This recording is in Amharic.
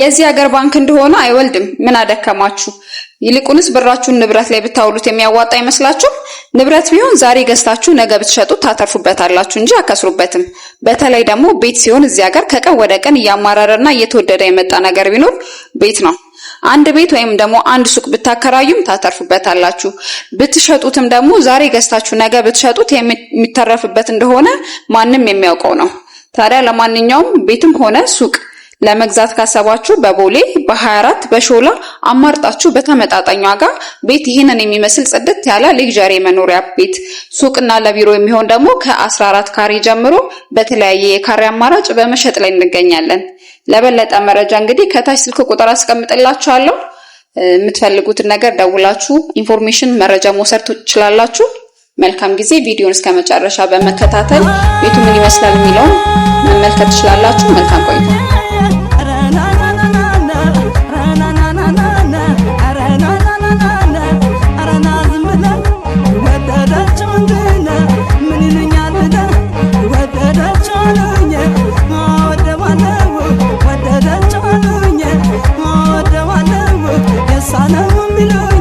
የዚህ ሀገር ባንክ እንደሆነ አይወልድም። ምን አደከማችሁ? ይልቁንስ ብራችሁን ንብረት ላይ ብታውሉት የሚያዋጣ ይመስላችሁ? ንብረት ቢሆን ዛሬ ገዝታችሁ ነገ ብትሸጡት ታተርፉበታላችሁ እንጂ አከስሩበትም። በተለይ ደግሞ ቤት ሲሆን እዚህ ሀገር ከቀን ወደ ቀን እያማረረና እየተወደደ የመጣ ነገር ቢኖር ቤት ነው። አንድ ቤት ወይም ደግሞ አንድ ሱቅ ብታከራዩም ታተርፉበታላችሁ። ብትሸጡትም ደግሞ ዛሬ ገዝታችሁ ነገ ብትሸጡት የሚተረፍበት እንደሆነ ማንም የሚያውቀው ነው። ታዲያ ለማንኛውም ቤትም ሆነ ሱቅ ለመግዛት ካሰባችሁ በቦሌ በ24 በሾላ አማርጣችሁ በተመጣጣኝ ዋጋ ቤት ይሄንን የሚመስል ጽድት ያለ ሌክዠሪ መኖሪያ ቤት ሱቅና ለቢሮ የሚሆን ደግሞ ከ14 ካሬ ጀምሮ በተለያየ የካሬ አማራጭ በመሸጥ ላይ እንገኛለን። ለበለጠ መረጃ እንግዲህ ከታች ስልክ ቁጥር አስቀምጥላችኋለሁ። የምትፈልጉትን ነገር ደውላችሁ ኢንፎርሜሽን መረጃ መውሰድ ትችላላችሁ። መልካም ጊዜ። ቪዲዮውን እስከመጨረሻ በመከታተል ቤቱ ምን ይመስላል የሚለውን መመልከት ትችላላችሁ። መልካም ቆይታ። Sana